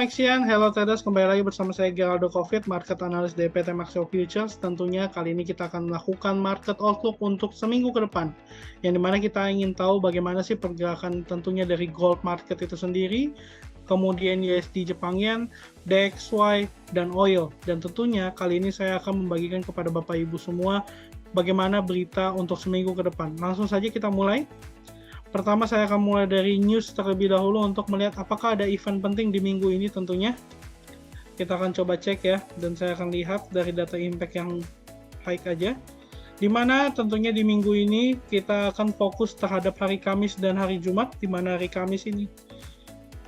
Maxian, hello traders, kembali lagi bersama saya Geraldo Covid, market analyst DPT Maxio Futures. Tentunya kali ini kita akan melakukan market outlook untuk seminggu ke depan, yang dimana kita ingin tahu bagaimana sih pergerakan tentunya dari gold market itu sendiri, kemudian USD Jepang Yen, DXY, dan oil. Dan tentunya kali ini saya akan membagikan kepada Bapak Ibu semua bagaimana berita untuk seminggu ke depan. Langsung saja kita mulai. Pertama saya akan mulai dari news terlebih dahulu untuk melihat apakah ada event penting di minggu ini tentunya. Kita akan coba cek ya, dan saya akan lihat dari data impact yang high aja. Dimana tentunya di minggu ini kita akan fokus terhadap hari Kamis dan hari Jumat, dimana hari Kamis ini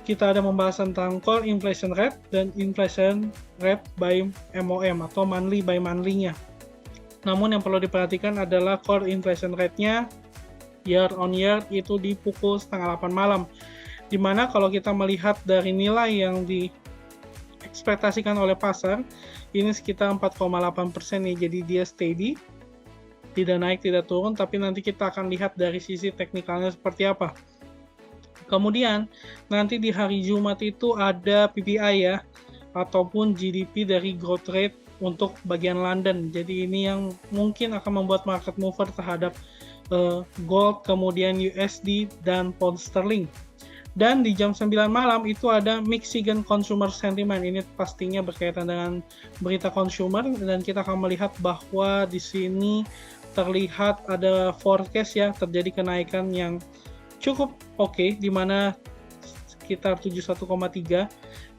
kita ada membahas tentang core inflation rate dan inflation rate by MOM atau monthly by monthly-nya. Namun yang perlu diperhatikan adalah core inflation rate-nya year on year itu di pukul 7:30 malam, dimana kalau kita melihat dari nilai yang diekspektasikan oleh pasar ini sekitar 4,8% ya, jadi dia steady, tidak naik tidak turun, tapi nanti kita akan lihat dari sisi teknikalnya seperti apa. Kemudian nanti di hari Jumat itu ada PPI ya, ataupun GDP dari growth rate untuk bagian London. Jadi ini yang mungkin akan membuat market mover terhadap gold, kemudian USD, dan pound sterling. Dan di jam 9 malam itu ada Michigan Consumer Sentiment. Ini pastinya berkaitan dengan berita consumer, dan kita akan melihat bahwa di sini terlihat ada forecast ya, terjadi kenaikan yang cukup oke, di mana sekitar 71,3,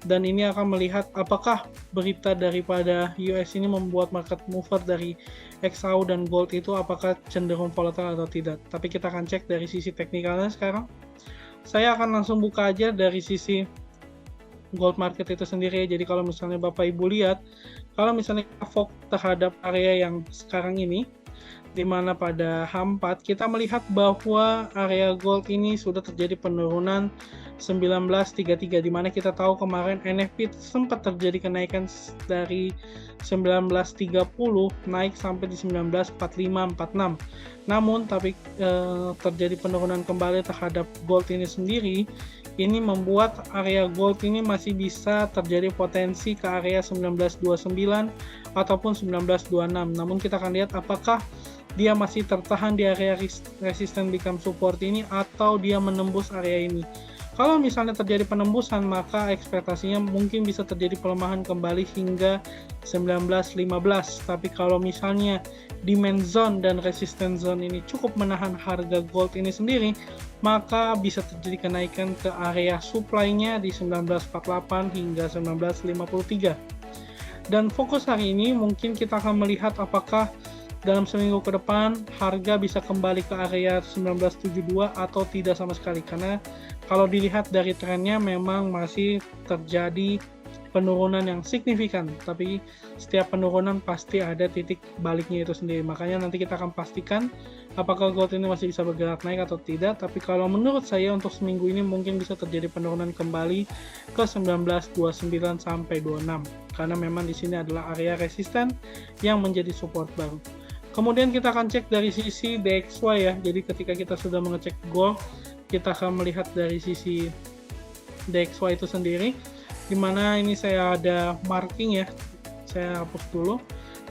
dan ini akan melihat apakah berita daripada US ini membuat market mover dari XAU dan gold itu apakah cenderung volatile atau tidak. Tapi kita akan cek dari sisi teknikalnya sekarang. Saya akan langsung buka aja dari sisi gold market itu sendiri. Jadi kalau misalnya Bapak Ibu lihat, kalau misalnya fokus terhadap area yang sekarang ini, di mana pada H4 kita melihat bahwa area gold ini sudah terjadi penurunan 1933, di mana kita tahu kemarin NFP sempat terjadi kenaikan dari 1930 naik sampai di 1945-46. Namun terjadi penurunan kembali terhadap gold ini sendiri. Ini membuat area gold ini masih bisa terjadi potensi ke area 1929 ataupun 1926. Namun kita akan lihat apakah dia masih tertahan di area resisten become support ini atau dia menembus area ini. Kalau misalnya terjadi penembusan, maka ekspektasinya mungkin bisa terjadi pelemahan kembali hingga 1915. Tapi kalau misalnya demand zone dan resistance zone ini cukup menahan harga gold ini sendiri, maka bisa terjadi kenaikan ke area supply-nya di 1948 hingga 1953. Dan fokus hari ini mungkin kita akan melihat apakah dalam seminggu ke depan harga bisa kembali ke area 1972 atau tidak sama sekali, karena kalau dilihat dari trennya memang masih terjadi penurunan yang signifikan, tapi setiap penurunan pasti ada titik baliknya itu sendiri. Makanya nanti kita akan pastikan apakah gold ini masih bisa bergerak naik atau tidak. Tapi kalau menurut saya untuk seminggu ini mungkin bisa terjadi penurunan kembali ke 1929 sampai 26, karena memang di sini adalah area resisten yang menjadi support baru. Kemudian kita akan cek dari sisi DXY ya. Jadi ketika kita sudah mengecek gold, kita akan melihat dari sisi DXY itu sendiri, dimana ini saya ada marking ya, saya hapus dulu,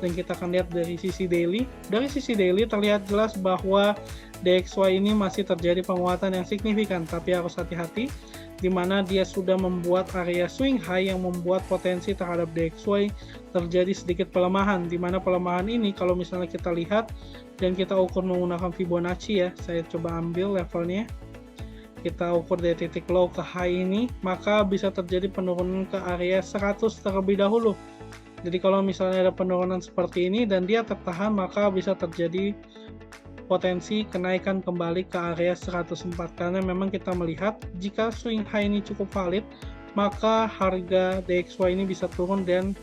dan kita akan lihat dari sisi daily. Dari sisi daily terlihat jelas bahwa DXY ini masih terjadi penguatan yang signifikan, tapi harus hati-hati, dimana dia sudah membuat area swing high yang membuat potensi terhadap DXY terjadi sedikit pelemahan, dimana pelemahan ini kalau misalnya kita lihat dan kita ukur menggunakan Fibonacci ya, saya coba ambil levelnya, kita ukur dari titik low ke high ini, maka bisa terjadi penurunan ke area 100 terlebih dahulu. Jadi kalau misalnya ada penurunan seperti ini dan dia tertahan, maka bisa terjadi potensi kenaikan kembali ke area 104, karena memang kita melihat jika swing high ini cukup valid, maka harga DXY ini bisa turun dan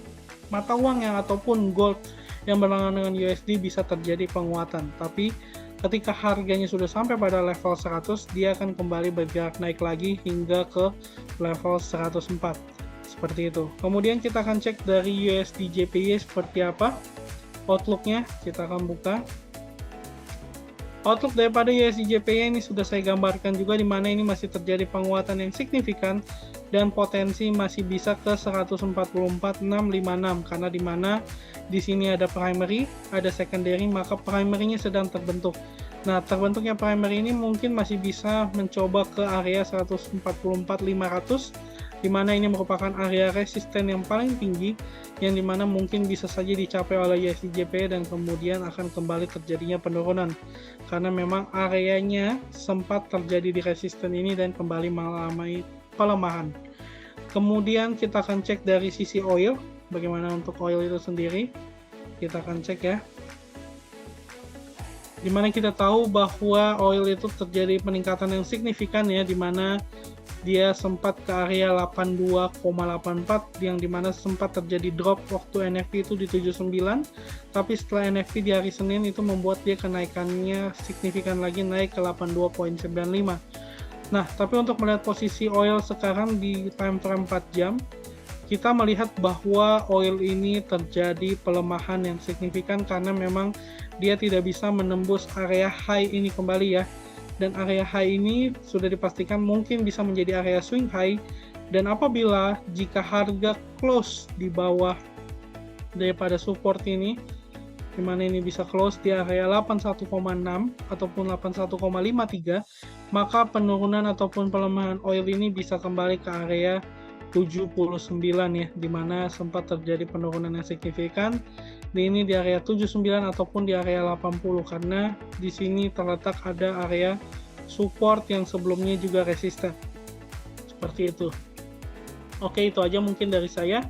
mata uang yang ataupun gold yang berlangganan dengan USD bisa terjadi penguatan. Tapi ketika harganya sudah sampai pada level 100, dia akan kembali bergerak naik lagi hingga ke level 104. Seperti itu. Kemudian kita akan cek dari USD JPY seperti apa outlooknya. Kita akan buka. Outlook daripada USD-JPY ini sudah saya gambarkan juga, di mana ini masih terjadi penguatan yang signifikan dan potensi masih bisa ke 144.656 karena di mana di sini ada primary, ada secondary, maka primary-nya sedang terbentuk. Nah, terbentuknya primary ini mungkin masih bisa mencoba ke area 144.500, di mana ini merupakan area resisten yang paling tinggi, yang dimana mungkin bisa saja dicapai oleh USD-JPY dan kemudian akan kembali terjadinya penurunan, karena memang areanya sempat terjadi di resisten ini dan kembali mengalami pelemahan. Kemudian kita akan cek dari sisi oil, bagaimana untuk oil itu sendiri, kita akan cek ya. Dimana kita tahu bahwa oil itu terjadi peningkatan yang signifikan ya, dimana dia sempat ke area 82,84 yang dimana sempat terjadi drop waktu NFP itu di 79, tapi setelah NFP di hari Senin itu membuat dia kenaikannya signifikan lagi, naik ke 82,95. Nah, tapi untuk melihat posisi oil sekarang di time frame 4 jam, kita melihat bahwa oil ini terjadi pelemahan yang signifikan karena memang dia tidak bisa menembus area high ini kembali ya. Dan area high ini sudah dipastikan mungkin bisa menjadi area swing high, dan apabila jika harga close di bawah daripada support ini, dimana ini bisa close di area 81,6 ataupun 81,53, maka penurunan ataupun pelemahan oil ini bisa kembali ke area 79 ya, dimana sempat terjadi penurunan yang signifikan. Ini di area 79 ataupun di area 80, karena di sini terletak ada area support yang sebelumnya juga resisten. Seperti itu. Oke, itu aja mungkin dari saya.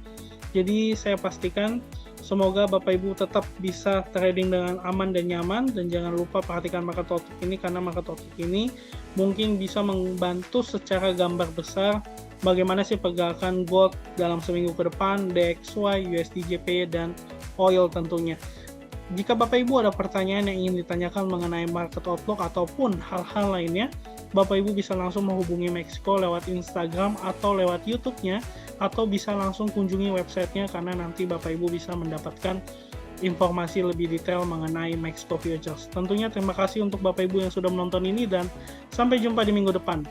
Jadi saya pastikan semoga Bapak Ibu tetap bisa trading dengan aman dan nyaman, dan jangan lupa perhatikan market outlook ini, karena market outlook ini mungkin bisa membantu secara gambar besar bagaimana sih pergerakan gold dalam seminggu ke depan, DXY, USD-JPY, dan oil tentunya. Jika Bapak Ibu ada pertanyaan yang ingin ditanyakan mengenai market outlook ataupun hal-hal lainnya, Bapak Ibu bisa langsung menghubungi Mexico lewat Instagram atau lewat YouTube-nya, atau bisa langsung kunjungi websitenya, karena nanti Bapak Ibu bisa mendapatkan informasi lebih detail mengenai Mexico Futures. Tentunya terima kasih untuk Bapak Ibu yang sudah menonton ini, dan sampai jumpa di minggu depan.